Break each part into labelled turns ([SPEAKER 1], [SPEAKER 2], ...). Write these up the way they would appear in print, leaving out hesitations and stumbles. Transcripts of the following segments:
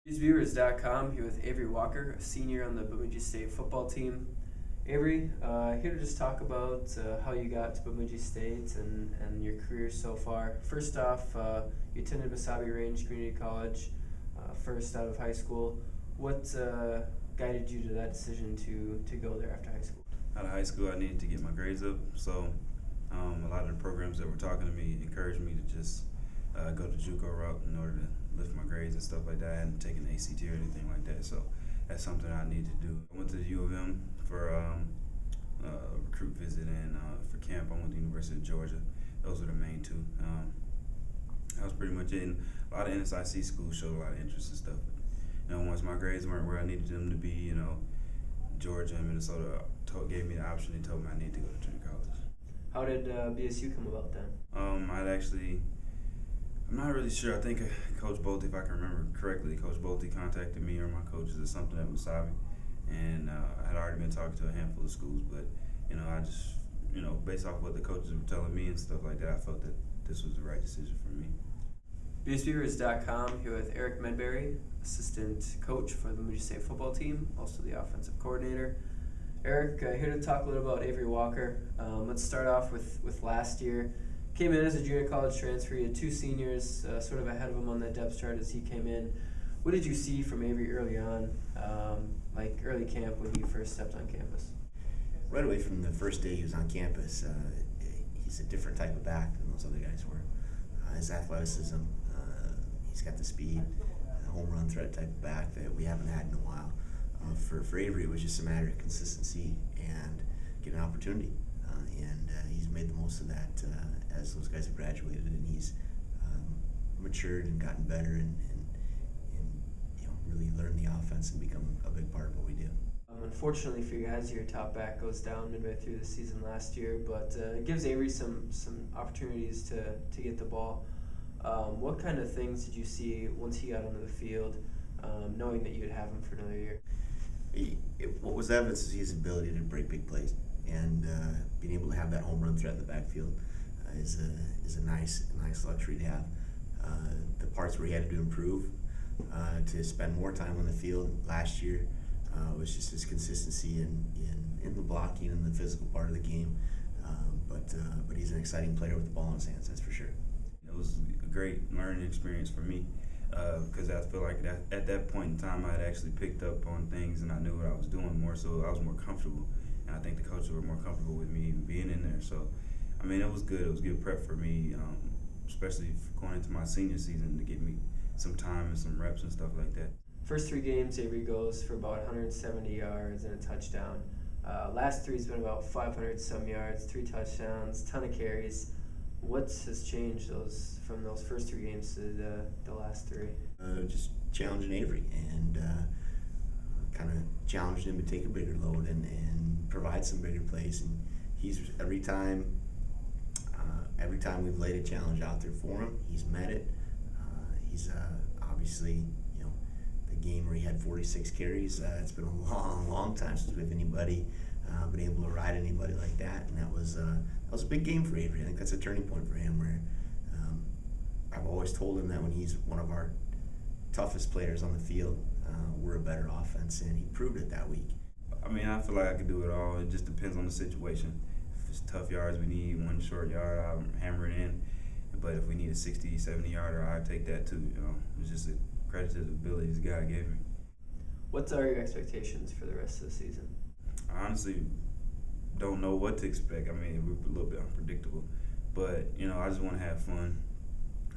[SPEAKER 1] Newsviewers.com here with Avery Walker, a senior on the Bemidji State football team. Avery, here to just talk about how you got to Bemidji State and your career so far. First off, you attended Wasabi Range Community College, first out of high school. What guided you to that decision to go there after high school?
[SPEAKER 2] Out of high school, I needed to get my grades up, so a lot of the programs that were talking to me encouraged me to just go the JUCO route in order to lift my grades and stuff like that. I hadn't taken the ACT or anything like that, so that's something I need to do. I went to the U of M for a recruit visit, and for camp I went to the University of Georgia. Those were the main two. That was pretty much it. And a lot of NSIC schools showed a lot of interest and stuff. Once my grades weren't where I needed them to be, Georgia and Minnesota gave me the option. They told me I needed to go to junior college.
[SPEAKER 1] How did BSU come about then?
[SPEAKER 2] I'm not really sure. I think Coach Bolte, if I can remember correctly, Coach Bolte contacted me or my coaches or something at Wasabi, and I had already been talking to a handful of schools, but I just, based off what the coaches were telling me and stuff like that, I felt that this was the right decision for me.
[SPEAKER 1] BSviewers.com here with Eric Medberry, assistant coach for the Bemidji State football team, also the offensive coordinator. Eric, here to talk a little about Avery Walker. Let's start off with last year. Came in as a junior college transfer. You had two seniors sort of ahead of him on the depth chart as he came in. What did you see from Avery early on, like early camp when you first stepped on campus?
[SPEAKER 3] Right away from the first day he was on campus, he's a different type of back than those other guys were. His athleticism, he's got the speed, home run threat type of back that we haven't had in a while. For Avery, it was just a matter of consistency and getting an opportunity. And he's made the most of that as those guys have graduated, and he's matured and gotten better and really learned the offense and become a big part of what we do.
[SPEAKER 1] Unfortunately for you guys, your top back goes down midway through the season last year, but it gives Avery some opportunities to get the ball. What kind of things did you see once he got onto the field, knowing that you'd have him for another year?
[SPEAKER 3] What was evidence is his ability to break big plays, and being able to have that home run threat in the backfield is a nice luxury to have. The parts where he had to improve, to spend more time on the field last year, was just his consistency in the blocking and the physical part of the game. But he's an exciting player with the ball in his hands, that's for sure.
[SPEAKER 2] It was a great learning experience for me, because I feel like at that point in time I had actually picked up on things and I knew what I was doing more, so I was more comfortable. And I think the coaches were more comfortable with me even being in there. So, it was good. It was good prep for me, especially going into my senior season, to give me some time and some reps and stuff like that.
[SPEAKER 1] First three games, Avery goes for about 170 yards and a touchdown. Last three's been about 500 some yards, 3 touchdowns, ton of carries. What has changed from those first 3 games to the last 3?
[SPEAKER 3] Just challenging Avery and kind of challenged him to take a bigger load and provide some bigger plays. And he's every time we've laid a challenge out there for him, he's met it. He's obviously, the game where he had 46 carries. It's been a long time since we've anybody been able to ride anybody like that, and that was a big game for Avery. I think that's a turning point for him. Where I've always told him that when he's one of our toughest players on the field, we're a better offense, and he proved it that week.
[SPEAKER 2] I feel like I could do it all. It just depends on the situation. If it's tough yards, we need one short yard, I'll hammer it in. But if we need a 60, 70 yarder, I'd take that too. It's just a credit to the abilities God gave me.
[SPEAKER 1] What are your expectations for the rest of the season?
[SPEAKER 2] I honestly don't know what to expect. We're a little bit unpredictable. But, I just want to have fun.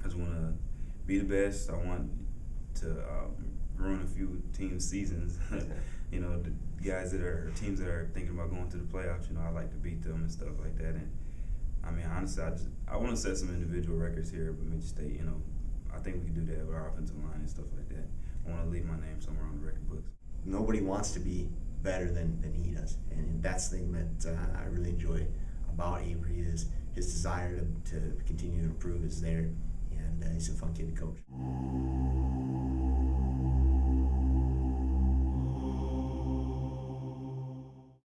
[SPEAKER 2] I just want to be the best. I want to ruin a few teams' seasons. The guys teams that are thinking about going to the playoffs, I like to beat them and stuff like that. And honestly, I want to set some individual records here at Bemidji State. I think we can do that with our offensive line and stuff like that. I want to leave my name somewhere on the record books.
[SPEAKER 3] Nobody wants to be better than he does, and that's the thing that I really enjoy about Avery is his desire to continue to improve is there, and he's a fun kid to coach.